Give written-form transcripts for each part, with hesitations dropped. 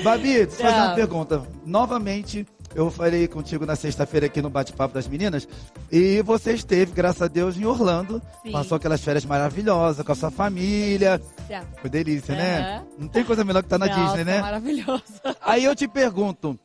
Babi, deixa eu fazer uma pergunta. Novamente, eu falei contigo na sexta-feira aqui no Bate-Papo das Meninas, e você esteve, graças a Deus, em Orlando. Sim. Passou aquelas férias maravilhosas com a sua família. Foi delícia, né? Não tem coisa melhor que estar na Disney, né? Maravilhoso. Aí eu te pergunto,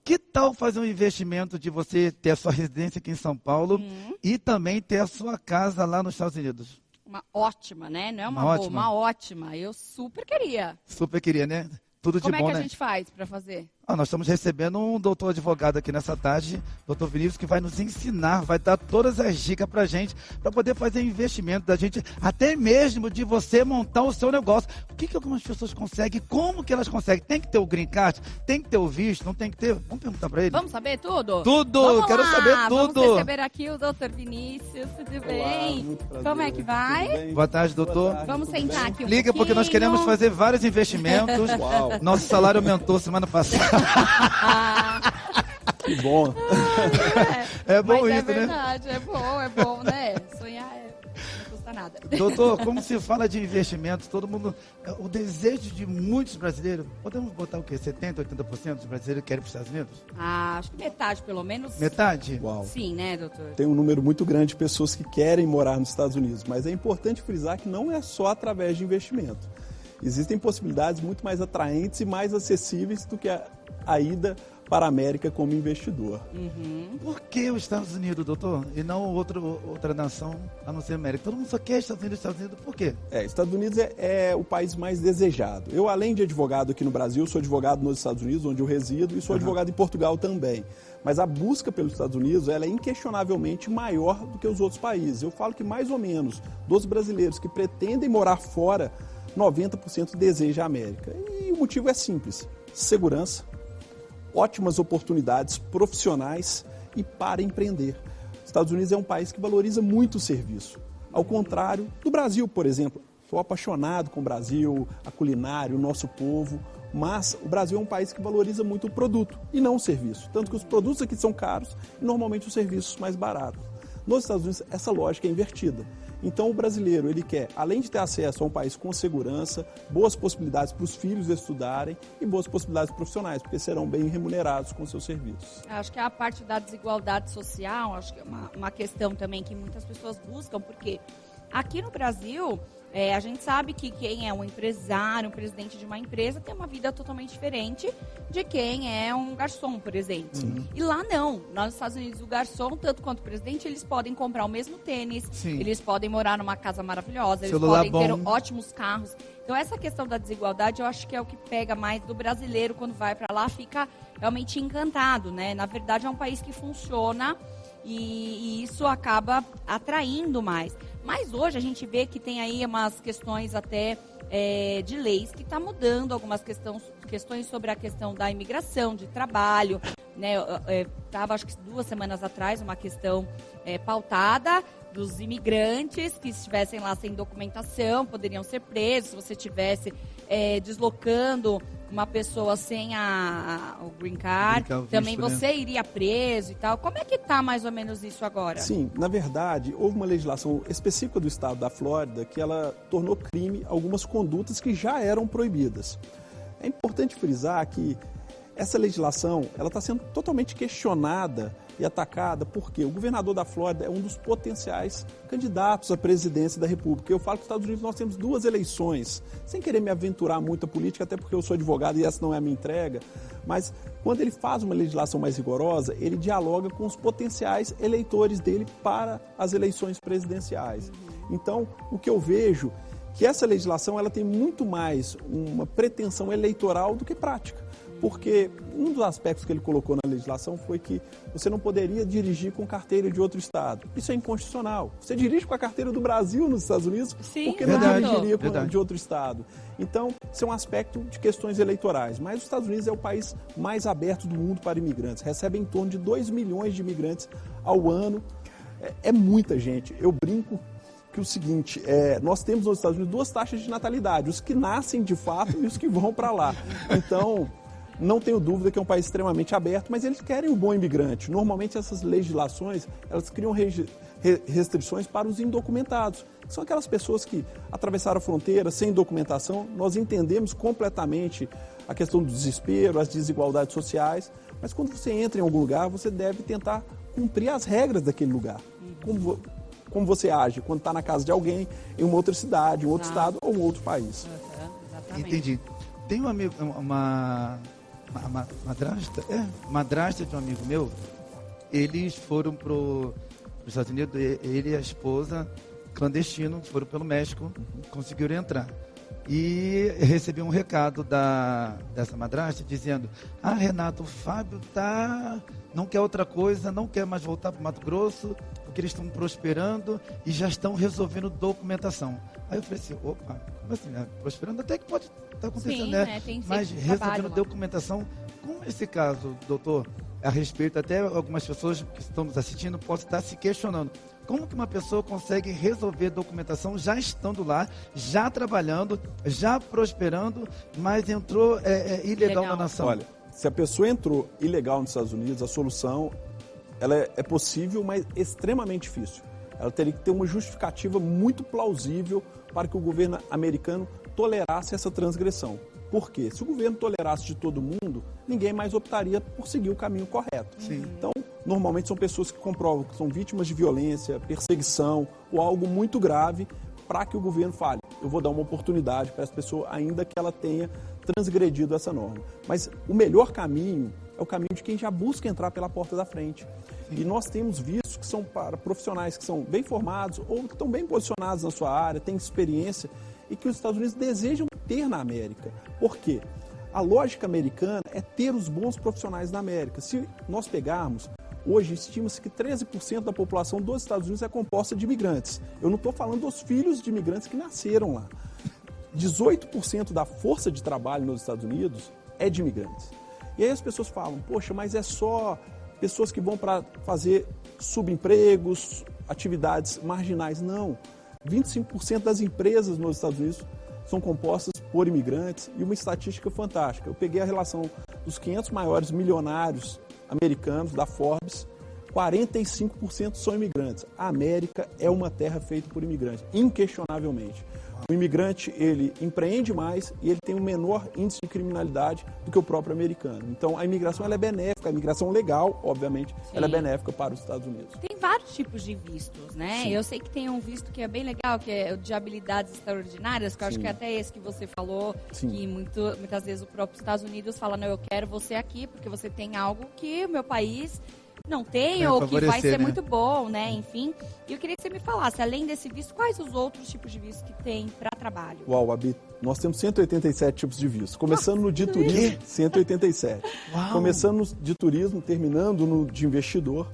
que tal fazer um investimento de você ter a sua residência aqui em São Paulo e também ter a sua casa lá nos Estados Unidos? Uma ótima, né? Não é uma Uma boa, ótima. uma ótima. Eu super queria. Super queria, né? Tudo de Como bom, é que né? a gente faz pra fazer? Nós estamos recebendo um doutor advogado aqui nessa tarde, doutor Vinícius, que vai nos ensinar, vai dar todas as dicas pra gente, para poder fazer investimento da gente, até mesmo de você montar o seu negócio. O que algumas pessoas conseguem, como que elas conseguem? Tem que ter o green card, tem que ter o visto, não tem que ter? Vamos perguntar para ele. Vamos saber tudo? Tudo, Vamos quero lá, saber tudo. Vamos receber aqui o doutor Vinícius, tudo bem? muito prazer. Como é que vai? Boa tarde, doutor. Vamos sentar aqui um Liga porque nós pouquinho. queremos fazer vários investimentos. Uau. Nosso salário aumentou semana passada. Que bom. É bom Mas isso, é né? verdade, é bom, né? Sonhar não custa nada. Doutor, como se fala de investimentos, todo mundo, o desejo de muitos brasileiros, podemos botar o quê? 70%, 80% dos brasileiros querem ir para os Estados Unidos? Acho que metade, pelo menos. Metade? Uau. Sim, né, doutor? Tem um número muito grande de pessoas que querem morar nos Estados Unidos, mas é importante frisar que não é só através de investimento. Existem possibilidades muito mais atraentes e mais acessíveis do que a ida para a América como investidor. Por que os Estados Unidos, doutor? E não outra nação, a não ser a América? Todo mundo só quer Estados Unidos, por quê? Estados Unidos é o país mais desejado. Eu, além de advogado aqui no Brasil, sou advogado nos Estados Unidos, onde eu resido, e sou advogado em Portugal também. Mas a busca pelos Estados Unidos ela é inquestionavelmente maior do que os outros países. Eu falo que mais ou menos dos brasileiros que pretendem morar fora, 90% deseja a América. E o motivo é simples: segurança, ótimas oportunidades profissionais e para empreender. Os Estados Unidos é um país que valoriza muito o serviço. Ao contrário do Brasil, por exemplo. Sou apaixonado com o Brasil, a culinária, o nosso povo, mas o Brasil é um país que valoriza muito o produto e não o serviço. Tanto que os produtos aqui são caros e normalmente os serviços mais baratos. Nos Estados Unidos, essa lógica é invertida. Então, o brasileiro, ele quer, além de ter acesso a um país com segurança, boas possibilidades para os filhos estudarem e boas possibilidades profissionais, porque serão bem remunerados com seus serviços. Acho que a parte da desigualdade social, acho que é uma questão também que muitas pessoas buscam, porque aqui no Brasil, a gente sabe que quem é um empresário, um presidente de uma empresa, tem uma vida totalmente diferente de quem é um garçom, por exemplo. E lá não. Lá nos Estados Unidos, o garçom, tanto quanto o presidente, eles podem comprar o mesmo tênis, Sim. eles podem morar numa casa maravilhosa, eles Celular podem ter bom. ótimos carros. Então, essa questão da desigualdade, eu acho que é o que pega mais do brasileiro quando vai para lá, fica realmente encantado, né? Na verdade, é um país que funciona e isso acaba atraindo mais. Mas hoje a gente vê que tem aí umas questões até de leis que está mudando algumas questões sobre a questão da imigração, de trabalho. Né? Tava, acho que 2 semanas atrás, uma questão pautada dos imigrantes que estivessem lá sem documentação, poderiam ser presos. Se você estivesse deslocando uma pessoa sem o green card, também visto, você iria preso e tal. Como é que tá mais ou menos isso agora? Sim, na verdade, houve uma legislação específica do estado da Flórida que ela tornou crime algumas condutas que já eram proibidas. É importante frisar que essa legislação ela está sendo totalmente questionada e atacada porque o governador da Flórida é um dos potenciais candidatos à presidência da República. Eu falo que nos Estados Unidos nós temos 2 eleições, sem querer me aventurar muito a política, até porque eu sou advogado e essa não é a minha entrega, mas quando ele faz uma legislação mais rigorosa, ele dialoga com os potenciais eleitores dele para as eleições presidenciais. Então, o que eu vejo que essa legislação ela tem muito mais uma pretensão eleitoral do que prática. Porque um dos aspectos que ele colocou na legislação foi que você não poderia dirigir com carteira de outro estado. Isso é inconstitucional. Você dirige com a carteira do Brasil nos Estados Unidos, Sim, por que verdade, não dirigiria verdade. de outro estado? Então, isso é um aspecto de questões eleitorais. Mas os Estados Unidos é o país mais aberto do mundo para imigrantes. Recebe em torno de 2 milhões de imigrantes ao ano. É muita gente. Eu brinco que o seguinte, nós temos nos Estados Unidos 2 taxas de natalidade. Os que nascem de fato e os que vão para lá. Então, não tenho dúvida que é um país extremamente aberto, mas eles querem o bom imigrante. Normalmente essas legislações, elas criam restrições para os indocumentados. São aquelas pessoas que atravessaram a fronteira sem documentação. Nós entendemos completamente a questão do desespero, as desigualdades sociais, mas quando você entra em algum lugar, você deve tentar cumprir as regras daquele lugar. Como você age quando está na casa de alguém, em uma outra cidade, um outro estado ou um outro país. Exatamente. Entendi. Tem um amigo, uma madrasta de um amigo meu, eles foram para os Estados Unidos, ele e a esposa, clandestino, foram pelo México, conseguiram entrar. E recebi um recado dessa madrasta dizendo: Renato, o Fábio não quer outra coisa, não quer mais voltar para o Mato Grosso, porque eles estão prosperando e já estão resolvendo documentação. Aí eu falei assim, opa, como assim, né? Prosperando até que pode estar acontecendo, Sim, né? Tem Mas resolvendo documentação, como esse caso, doutor, a respeito, até algumas pessoas que estão nos assistindo possam estar se questionando. Como que uma pessoa consegue resolver documentação já estando lá, já trabalhando, já prosperando, mas entrou ilegal na nação? Olha, se a pessoa entrou ilegal nos Estados Unidos, a solução ela é possível, mas extremamente difícil. Ela teria que ter uma justificativa muito plausível para que o governo americano tolerasse essa transgressão. Por quê? Se o governo tolerasse de todo mundo, ninguém mais optaria por seguir o caminho correto. Sim. Então, normalmente são pessoas que comprovam que são vítimas de violência, perseguição ou algo muito grave para que o governo fale, eu vou dar uma oportunidade para essa pessoa, ainda que ela tenha transgredido essa norma. Mas o melhor caminho é o caminho de quem já busca entrar pela porta da frente. E nós temos vistos que são para profissionais que são bem formados ou que estão bem posicionados na sua área, têm experiência e que os Estados Unidos desejam ter na América. Por quê? A lógica americana é ter os bons profissionais na América. Se nós pegarmos, hoje estima-se que 13% da população dos Estados Unidos é composta de imigrantes. Eu não estou falando dos filhos de imigrantes que nasceram lá. 18% da força de trabalho nos Estados Unidos é de imigrantes. E aí as pessoas falam, poxa, mas é só pessoas que vão para fazer subempregos, atividades marginais. Não. 25% das empresas nos Estados Unidos são compostas por imigrantes e uma estatística fantástica. Eu peguei a relação dos 500 maiores milionários americanos da Forbes, 45% são imigrantes. A América é uma terra feita por imigrantes, inquestionavelmente. O imigrante, ele empreende mais e ele tem um menor índice de criminalidade do que o próprio americano. Então, a imigração ela é benéfica, a imigração legal, obviamente, ela é benéfica para os Estados Unidos. Tem vários tipos de vistos, né? Sim. Eu sei que tem um visto que é bem legal, que é o de habilidades extraordinárias, que eu acho que é até esse que você falou, Sim. que muitas vezes o próprio Estados Unidos fala, não, eu quero você aqui, porque você tem algo que o meu país não tem, ou que vai ser muito bom, né? Enfim. E eu queria que você me falasse, além desse visto, quais os outros tipos de visto que tem para trabalho? Uau, Abi, nós temos 187 tipos de vistos. Começando no de turismo, 187. Uau. Começando no de turismo, terminando no de investidor.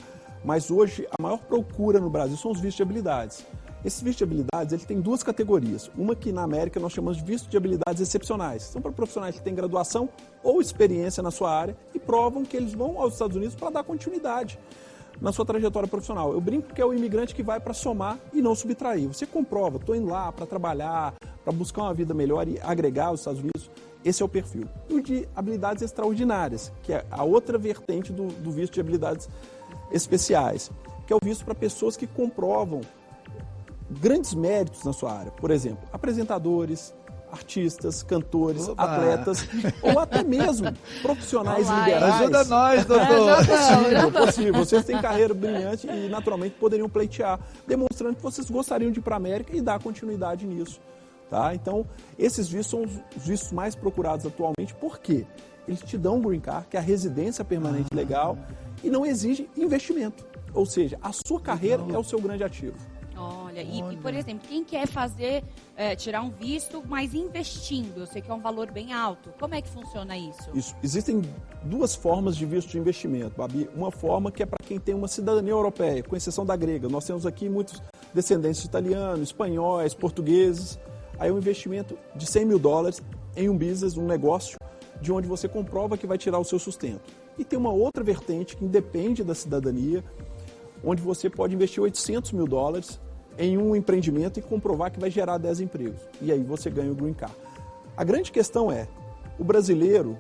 Mas hoje, a maior procura no Brasil são os vistos de habilidades. Esses vistos de habilidades, ele tem duas categorias. Uma que na América nós chamamos de visto de habilidades excepcionais. São para profissionais que têm graduação ou experiência na sua área e provam que eles vão aos Estados Unidos para dar continuidade na sua trajetória profissional. Eu brinco que é o imigrante que vai para somar e não subtrair. Você comprova, estou indo lá para trabalhar, para buscar uma vida melhor e agregar aos Estados Unidos. Esse é o perfil. E o de habilidades extraordinárias, que é a outra vertente do visto de habilidades especiais, que é o visto para pessoas que comprovam grandes méritos na sua área. Por exemplo, apresentadores, artistas, cantores, atletas ou até mesmo profissionais liberais. Ajuda nós, doutor. Possível. Vocês têm carreira brilhante e naturalmente poderiam pleitear, demonstrando que vocês gostariam de ir para a América e dar continuidade nisso. Tá? Então, esses vistos são os vistos mais procurados atualmente. Por quê? Eles te dão um green card, que é a residência permanente legal, e não exige investimento. Ou seja, a sua carreira é o seu grande ativo. Olha, e por exemplo, quem quer tirar um visto, mas investindo, eu sei que é um valor bem alto, como é que funciona isso? Existem duas formas de visto de investimento, Babi. Uma forma que é para quem tem uma cidadania europeia, com exceção da grega. Nós temos aqui muitos descendentes de italianos, espanhóis, portugueses. Aí é um investimento de $100 mil em um business, um negócio, de onde você comprova que vai tirar o seu sustento. E tem uma outra vertente que independe da cidadania, onde você pode investir $800 mil em um empreendimento e comprovar que vai gerar 10 empregos. E aí você ganha o Green Card. A grande questão é, o brasileiro,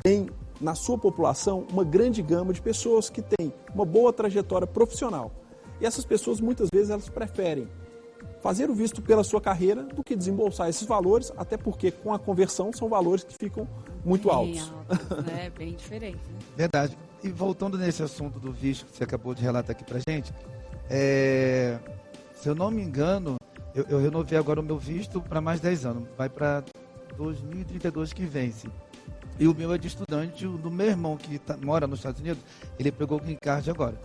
tem na sua população uma grande gama de pessoas que têm uma boa trajetória profissional. E essas pessoas, muitas vezes, elas preferem fazer o visto pela sua carreira do que desembolsar esses valores, até porque com a conversão são valores que ficam muito altos. Né? Bem diferente. Né? Verdade. E voltando nesse assunto do visto que você acabou de relatar aqui pra gente, se eu não me engano, eu renovei agora o meu visto para mais 10 anos. Vai para 2032 que vence. E o meu é de estudante, o do meu irmão que mora nos Estados Unidos, ele pegou o green card agora.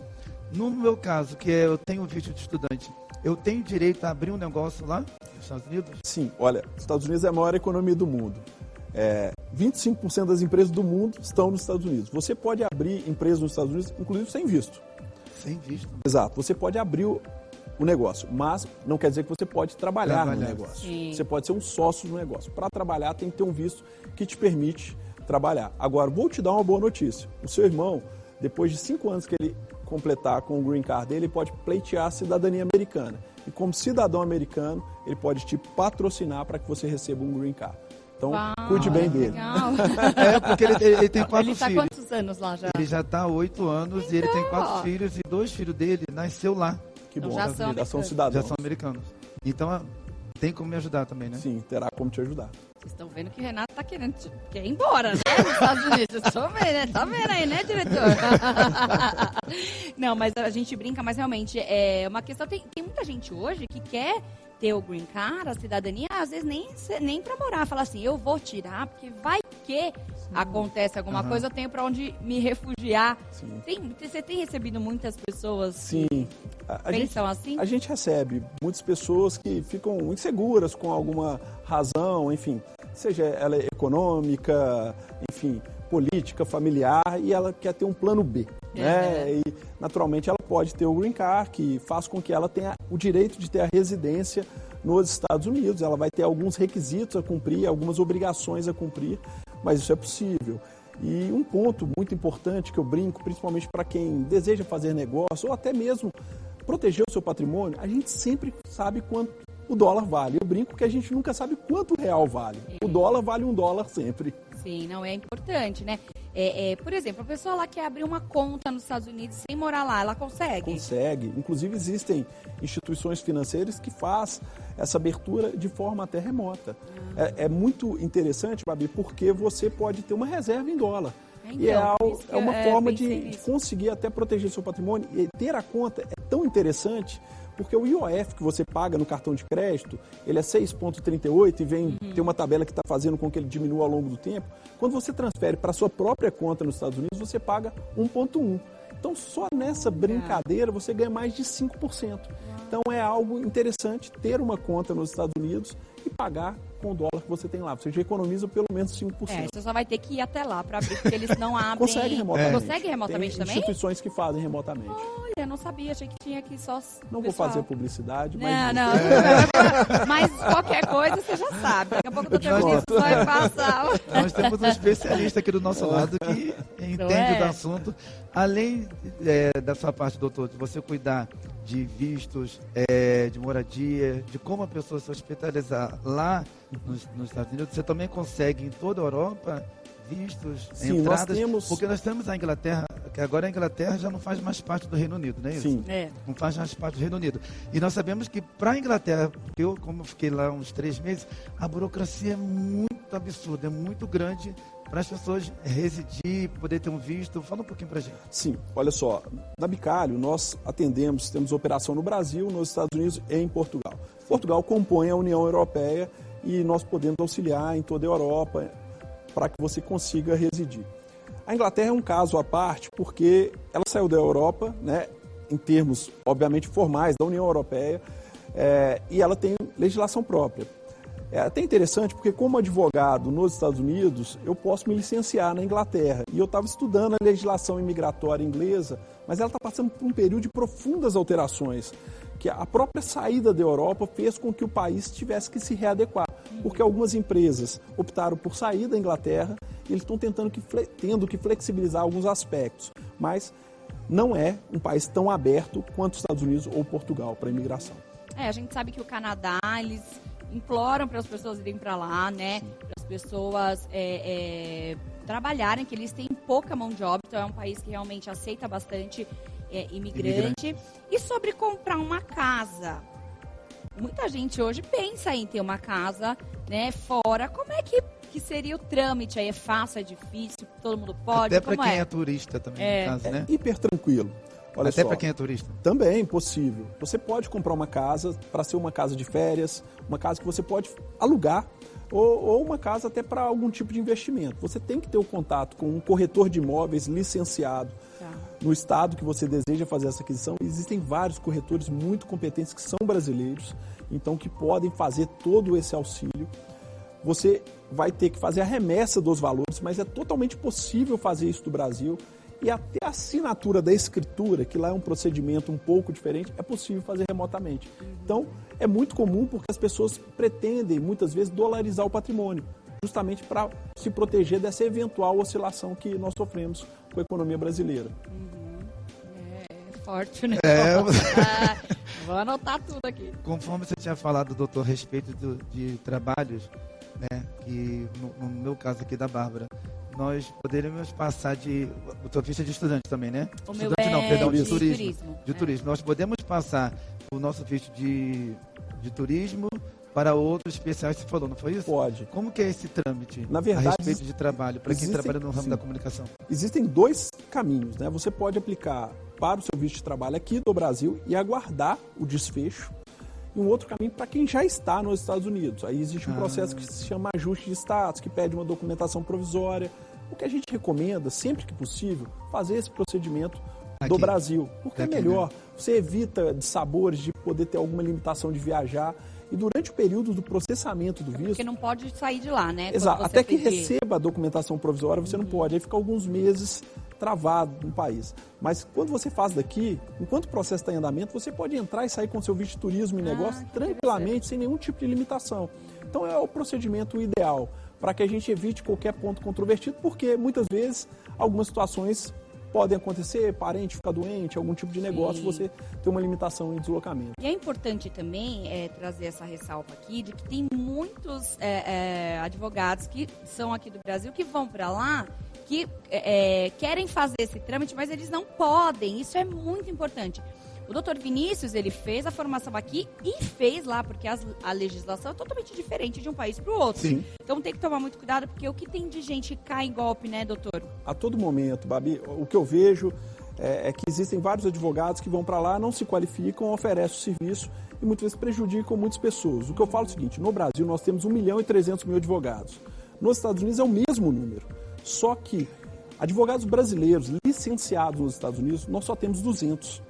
No meu caso, que eu tenho visto de estudante, eu tenho direito a abrir um negócio lá nos Estados Unidos? Sim, olha, os Estados Unidos é a maior economia do mundo. 25% das empresas do mundo estão nos Estados Unidos. Você pode abrir empresa nos Estados Unidos, inclusive sem visto. Sem visto? Exato, você pode abrir o negócio, mas não quer dizer que você pode trabalhar no negócio. Sim. Você pode ser um sócio do negócio. Para trabalhar, tem que ter um visto que te permite trabalhar. Agora, vou te dar uma boa notícia. O seu irmão, depois de 5 anos que ele completar com o green card dele, ele pode pleitear a cidadania americana. E como cidadão americano, ele pode te patrocinar para que você receba um green card. Então, cuide bem dele. Legal. Porque ele tem 4 Ele tá filhos. quantos anos lá já? Ele já está há 8 anos e ele tem 4 filhos e 2 filhos dele nasceu lá. Que bom, Então, já são cidadãos. Já são americanos. Então, tem como me ajudar também, né? Sim, terá como te ajudar. Vocês estão vendo que o Renato tá querendo quer ir embora, né? Nos Estados Unidos. Estou vendo, né? Tá vendo aí, né, diretor? Não, mas a gente brinca, mas realmente é uma questão. Tem muita gente hoje que quer ter o green card, a cidadania, às vezes nem pra morar. Fala assim, eu vou tirar, porque vai que acontece alguma coisa, eu tenho pra onde me refugiar. Sim. Você tem recebido muitas pessoas Sim. que pensam assim? A gente recebe muitas pessoas que ficam inseguras com alguma razão, enfim, seja ela econômica, enfim, política, familiar, e ela quer ter um plano B, né? E, naturalmente, ela pode ter o green card, que faz com que ela tenha o direito de ter a residência nos Estados Unidos. Ela vai ter alguns requisitos a cumprir, algumas obrigações a cumprir, mas isso é possível. E um ponto muito importante que eu brinco, principalmente para quem deseja fazer negócio ou até mesmo proteger o seu patrimônio, a gente sempre sabe quanto o dólar vale. Eu brinco que a gente nunca sabe quanto o real vale. O dólar vale $1 sempre. Sim, não é importante, né? Por exemplo, a pessoa lá quer abrir uma conta nos Estados Unidos sem morar lá, ela consegue? Consegue. Inclusive, existem instituições financeiras que fazem essa abertura de forma até remota. É muito interessante, Babi, porque você pode ter uma reserva em dólar. Então, é uma forma de conseguir até proteger seu patrimônio. E ter a conta é tão interessante, porque o IOF que você paga no cartão de crédito, ele é 6,38 e tem uma tabela que está fazendo com que ele diminua ao longo do tempo. Quando você transfere para a sua própria conta nos Estados Unidos, você paga 1,1. Então, só nessa brincadeira você ganha mais de 5%. Então, é algo interessante ter uma conta nos Estados Unidos e pagar com o dólar que você tem lá. Você já economiza pelo menos 5%. Você só vai ter que ir até lá para abrir, porque eles não abrem. Consegue remotamente. Consegue remotamente tem também? instituições que fazem remotamente. Olha, não sabia, achei que tinha aqui só. Não vou fazer publicidade, mas... Não. Mas qualquer coisa você já sabe. Daqui a pouco o doutor Vinícius vai passar. Nós temos um especialista aqui do nosso lado que entende do assunto. Além da sua parte, doutor, de você cuidar de vistos, de moradia, de como a pessoa se hospitalizar lá nos Estados Unidos, você também consegue em toda a Europa vistos, Sim, entradas, nós temos... porque nós temos a Inglaterra, que agora a Inglaterra já não faz mais parte do Reino Unido, não é isso? Sim. Não faz mais parte do Reino Unido. E nós sabemos que para a Inglaterra, como eu fiquei lá uns 3 meses, a burocracia é muito absurda, é muito grande para as pessoas residir, poder ter um visto. Fala um pouquinho para a gente. Sim, olha só, na Bicalho nós temos operação no Brasil, nos Estados Unidos e em Portugal. Portugal compõe a União Europeia e nós podemos auxiliar em toda a Europa para que você consiga residir. A Inglaterra é um caso à parte porque ela saiu da Europa, né, em termos, obviamente, formais da União Europeia, e ela tem legislação própria. É até interessante porque, como advogado nos Estados Unidos, eu posso me licenciar na Inglaterra. E eu estava estudando a legislação imigratória inglesa, mas ela está passando por um período de profundas alterações, que a própria saída da Europa fez com que o país tivesse que se readequar, porque algumas empresas optaram por sair da Inglaterra e eles estão tendo que flexibilizar alguns aspectos, mas não é um país tão aberto quanto os Estados Unidos ou Portugal para a imigração. A gente sabe que o Canadá, eles imploram para as pessoas irem para lá, né? Para as pessoas trabalharem, que eles têm pouca mão de obra, então é um país que realmente aceita bastante imigrante. E sobre comprar uma casa, muita gente hoje pensa em ter uma casa, né, fora. Como é que seria o trâmite aí? É fácil, é difícil, todo mundo pode? Até para quem é turista também, no caso, né? É hiper tranquilo. Olha Até só, para quem é turista. também possível. Você pode comprar uma casa para ser uma casa de férias, uma casa que você pode alugar, ou uma casa até para algum tipo de investimento. Você tem que ter o contato com um corretor de imóveis licenciado no estado que você deseja fazer essa aquisição. Existem vários corretores muito competentes que são brasileiros, então que podem fazer todo esse auxílio. Você vai ter que fazer a remessa dos valores, mas é totalmente possível fazer isso do Brasil. E até a assinatura da escritura, que lá é um procedimento um pouco diferente, é possível fazer remotamente. Então, é muito comum porque as pessoas pretendem, muitas vezes, dolarizar o patrimônio, justamente para se proteger dessa eventual oscilação que nós sofremos com a economia brasileira. É forte, né? Vou anotar tudo aqui. Conforme você tinha falado, doutor, a respeito de trabalhos, né, que no meu caso aqui da Bárbara, nós poderíamos passar o teu visto é de estudante também, né? O Estudante meu não, perdão, de de turismo. turismo. De turismo. Nós podemos passar o nosso visto de turismo para outros especiais que você falou, não foi isso? Pode. Como que é esse trâmite Na verdade, a respeito de trabalho, para quem existem- trabalha no ramo sim. da comunicação? Existem dois caminhos, né? Você pode aplicar para o seu visto de trabalho aqui do Brasil e aguardar o desfecho. E um outro caminho para quem já está nos Estados Unidos. Aí existe um processo que se chama ajuste de status, que pede uma documentação provisória. O que a gente recomenda, sempre que possível, fazer esse procedimento do Aqui. Brasil. Porque é Daqui, melhor, né? você evita dissabores de poder ter alguma limitação de viajar. E durante o período do processamento do visto... Porque não pode sair de lá, né? Exato, Quando você até que pedir. receba a documentação provisória, você não pode. Aí fica alguns meses travado no país. Mas quando você faz daqui, enquanto o processo está em andamento, você pode entrar e sair com seu visto de turismo e negócio que tranquilamente, sem nenhum tipo de limitação. Então é o procedimento ideal para que a gente evite qualquer ponto controvertido, porque muitas vezes algumas situações podem acontecer, parente ficar doente, algum tipo de negócio, Sim. você ter uma limitação em deslocamento. E é importante também trazer essa ressalva aqui de que tem muitos advogados que são aqui do Brasil que vão para lá que querem fazer esse trâmite, mas eles não podem. Isso é muito importante. O doutor Vinícius, ele fez a formação aqui e fez lá, porque a legislação é totalmente diferente de um país para o outro. Sim. Então tem que tomar muito cuidado, porque o que tem de gente que cai em golpe, né, doutor? A todo momento, Babi, o que eu vejo é que existem vários advogados que vão para lá, não se qualificam, oferecem o serviço e muitas vezes prejudicam muitas pessoas. O que eu falo é o seguinte, no Brasil nós temos 1.300.000 advogados. Nos Estados Unidos é o mesmo número, só que advogados brasileiros licenciados nos Estados Unidos, nós só temos 200.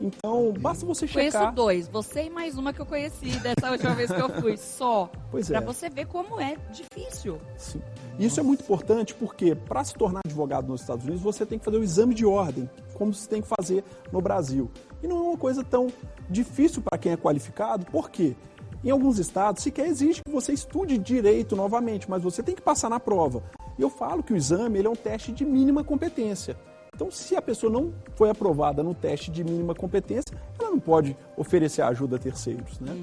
Então, basta você checar... Conheço dois, você e mais uma que eu conheci dessa última vez que eu fui, só. Pois é. Pra você ver como é difícil. Sim. Isso é muito importante porque, para se tornar advogado nos Estados Unidos, você tem que fazer o exame de ordem, como se tem que fazer no Brasil. E não é uma coisa tão difícil para quem é qualificado, porque em alguns estados sequer exige que você estude direito novamente, mas você tem que passar na prova. E eu falo que o exame ele é um teste de mínima competência. Então, se a pessoa não foi aprovada no teste de mínima competência, ela não pode oferecer ajuda a terceiros, né?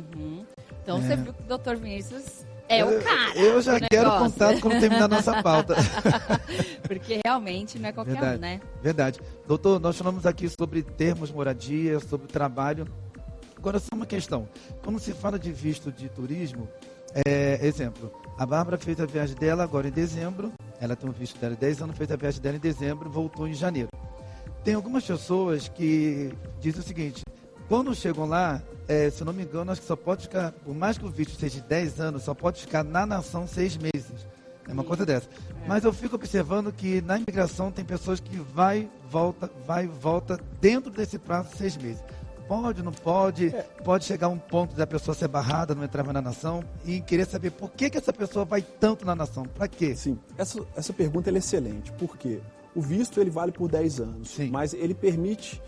Então você viu que o doutor Vinícius é o cara. Eu já do quero negócio. contato quando terminar a nossa pauta. Porque realmente não é qualquer Verdade. um, né? Verdade. Doutor, nós falamos aqui sobre termos moradia, sobre trabalho. Agora, só uma questão. Quando se fala de visto de turismo, exemplo, a Bárbara fez a viagem dela agora em dezembro, ela tem um visto dela de 10 anos, fez a viagem dela em dezembro, voltou em janeiro. Tem algumas pessoas que dizem o seguinte, quando chegam lá, se eu não me engano, acho que só pode ficar, por mais que o visto seja de 10 anos, só pode ficar na nação 6 meses. É uma coisa dessa. Mas eu fico observando que na imigração tem pessoas que vai e volta dentro desse prazo de 6 meses. Pode, não pode, pode chegar um ponto da pessoa ser barrada, não entrar mais na nação e querer saber por que essa pessoa vai tanto na nação, para quê? Sim, essa pergunta é excelente, porque o visto ele vale por 10 anos, Sim. mas ele permite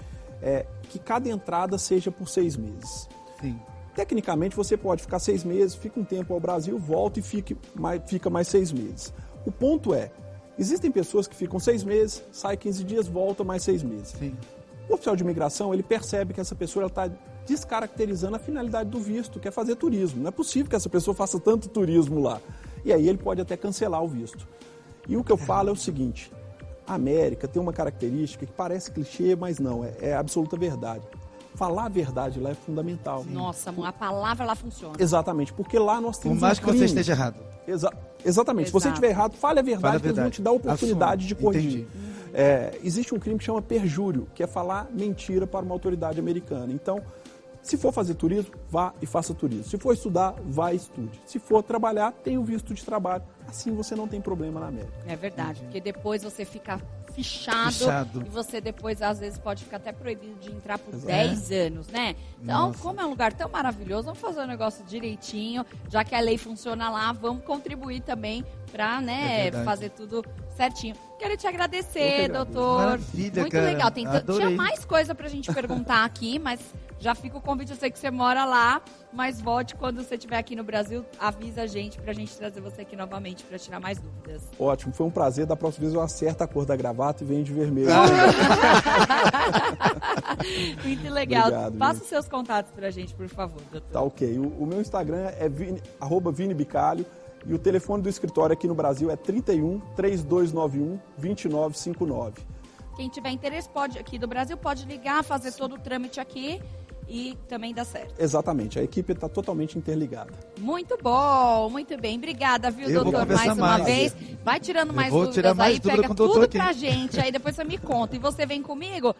que cada entrada seja por 6 meses. Sim. Tecnicamente você pode ficar 6 meses, fica um tempo ao Brasil, volta e fica mais 6 meses. O ponto é, existem pessoas que ficam 6 meses, sai 15 dias, volta mais 6 meses. Sim. O oficial de imigração, ele percebe que essa pessoa está descaracterizando a finalidade do visto, que é fazer turismo. Não é possível que essa pessoa faça tanto turismo lá. E aí ele pode até cancelar o visto. E o que eu falo é o seguinte, a América tem uma característica que parece clichê, mas não, é absoluta verdade. Falar a verdade lá é fundamental. Nossa, a palavra lá funciona. Exatamente, porque lá nós temos Por mais um que você crime. esteja errado. Exatamente, se você Exato. estiver errado, fale a verdade, Fale a que eles vão verdade. te dar a oportunidade de Assume. corrigir. Entendi. Existe um crime que chama perjúrio, que é falar mentira para uma autoridade americana. Então, se for fazer turismo, vá e faça turismo. Se for estudar, vá e estude. Se for trabalhar, tenha o visto de trabalho. Assim você não tem problema na América. É verdade, porque depois você fica fichado e você depois, às vezes, pode ficar até proibido de entrar por 10 anos, né? Então, Nossa. como é um lugar tão maravilhoso, vamos fazer o negócio direitinho, já que a lei funciona lá, vamos contribuir também para, né, verdade. fazer tudo certinho. Quero te Eu que agradecer, agradeço. doutor. Maravilha, Muito cara. legal. Tinha Adorei. mais coisa pra gente perguntar aqui, mas já fica o convite. Eu sei que você mora lá, mas volte quando você estiver aqui no Brasil, avisa a gente pra gente trazer você aqui novamente pra tirar mais dúvidas. Ótimo, foi um prazer. Da próxima vez eu acerto a cor da gravata e venho de vermelho. Muito legal. Obrigado, Passa gente. os seus contatos pra gente, por favor, doutor. Tá ok. O meu Instagram é @vinibicalho e o telefone do escritório aqui no Brasil é 31 3291 2959. Quem tiver interesse aqui do Brasil pode ligar, fazer todo o trâmite aqui e também dá certo. Exatamente, a equipe está totalmente interligada. Muito bom, muito bem. Obrigada, viu, Eu vou doutor, mais conversar uma mais. vez. Vai tirando mais vou dúvidas tirar mais aí, dúvida pega com o doutor tudo aqui. pra gente, aí depois você me conta. E você vem comigo